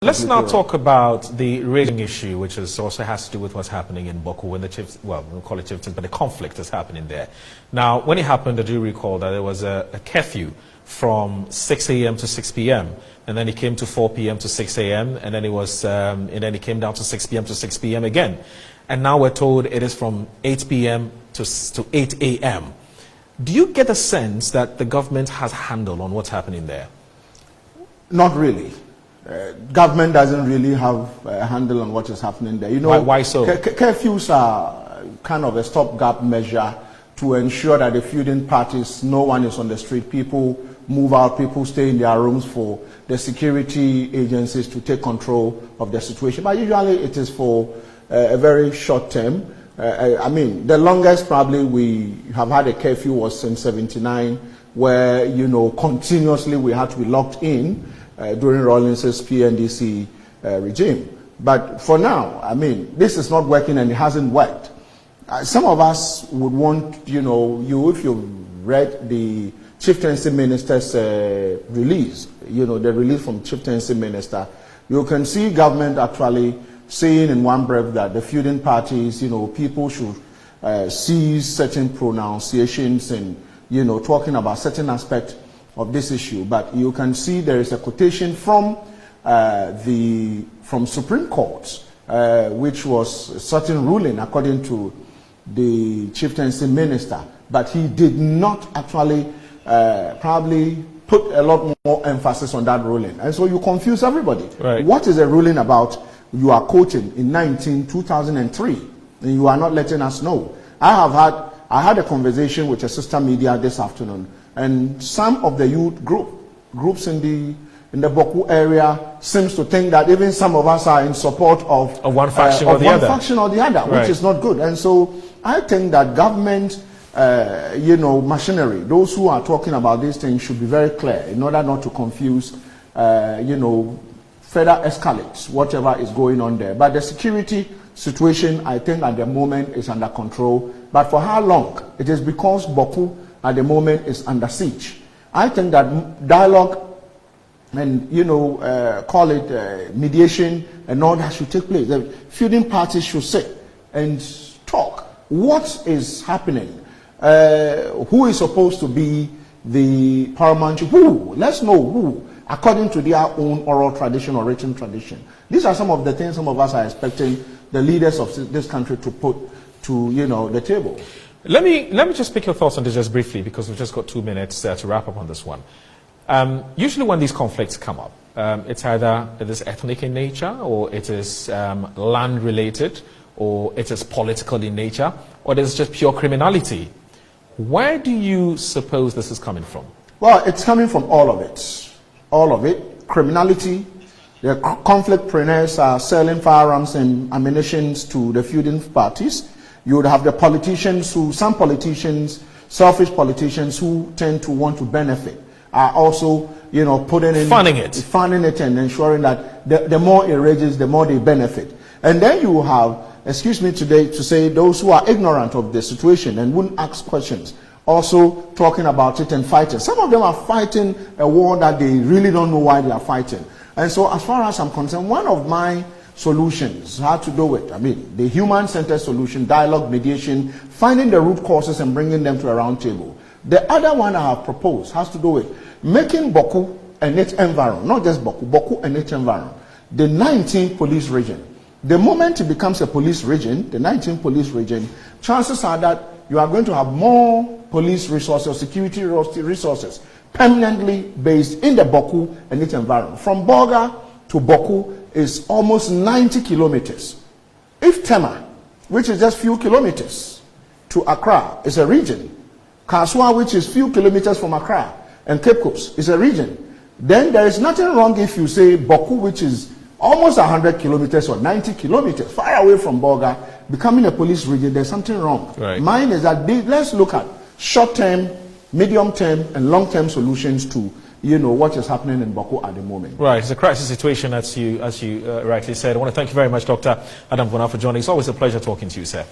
Let's now talk about the raiding issue, which is also has to do with what's happening in Bawku when the chiefs, well, we'll call it chieftains, but the conflict is happening there. Now, when it happened, I do recall that there was a curfew from 6 a.m. to 6 p.m. and then it came to 4 p.m. to 6 a.m. and then it came down to 6 p.m. to 6 p.m. again. And now we're told it is from 8 p.m. to 8 a.m. Do you get a sense that the government has a handle on what's happening there? Not really. Government doesn't really have a handle on what is happening there. You know, why so? Curfews are kind of a stopgap measure to ensure that the feuding parties, no one is on the street. People move out, people stay in their rooms for the security agencies to take control of the situation. But usually it is for a very short term. I mean, the longest probably we have had a curfew was in '79, where, you know, continuously we had to be locked in during Rawlins's PNDC regime. But for now, I mean, this is not working and it hasn't worked. Some of us would want, you know, if you read the Chieftaincy Minister's release, you know, the release from Chieftaincy Minister, you can see government actually saying in one breath that the feuding parties, you know, people should cease certain pronunciations and, you know, talking about certain aspects of this issue. But you can see there is a quotation from Supreme Court, which was a certain ruling according to the Chieftaincy Minister, but he did not actually probably put a lot more emphasis on that ruling. And so you confuse everybody. Right. What is a ruling about you are quoting in 2003, and you are not letting us know? I had a conversation with a sister media this afternoon, and some of the youth groups in the Bawku area seems to think that even some of us are in support of one faction or the other. Faction or the other, right. Which is not good. And so I think that government, you know, machinery, those who are talking about these things should be very clear in order not to confuse, you know, further escalates whatever is going on there. But the security situation, I think at the moment is under control. But for how long? It is because Bawku at the moment is under siege. I think that dialogue and, you know, call it mediation and all that should take place. The feuding parties should sit and talk. What is happening? Who is supposed to be the paramount? Who? Let's know who, according to their own oral tradition or written tradition. These are some of the things some of us are expecting the leaders of this country to put to, you know, the table. Let me just pick your thoughts on this just briefly, because we've just got 2 minutes to wrap up on this one. Usually when these conflicts come up, it's either it is ethnic in nature, or it is land related, or it is political in nature, or it is just pure criminality. Where do you suppose this is coming from? Well, it's coming from all of it. All of it. Criminality. The conflictpreneurs are selling firearms and ammunition to the feuding parties. You would have the politicians some politicians, selfish politicians who tend to want to benefit, are also, you know, funding it and ensuring that the more it rages, the more they benefit. And then you have, excuse me today to say, those who are ignorant of the situation and wouldn't ask questions, also talking about it and fighting. Some of them are fighting a war that they really don't know why they are fighting. And so as far as I'm concerned, one of my solutions had to do with, I mean, the human-centered solution, dialogue, mediation, finding the root causes and bringing them to a round table. The other one I have proposed has to do with making Bawku and its environment, not just Bawku and its environment, the 19th police region. The moment it becomes a police region, the 19th police region, chances are that you are going to have more police resources, security resources, permanently based in the Bawku and its environment. From Boga to Bawku is almost 90 kilometers. If Tema, which is just few kilometers, to Accra is a region, Kaswa, which is few kilometers from Accra, and Cape Coast is a region, then there is nothing wrong if you say Bawku, which is almost 100 kilometers or 90 kilometers, far away from Boga, becoming a police region. There's something wrong. Right. Mine is that let's look at short-term, medium-term, and long-term solutions to, you know, what is happening in Bawku at the moment. Right, it's a crisis situation, as you rightly said. I want to thank you very much, Dr. Adam Bonaa, for joining. It's always a pleasure talking to you, sir.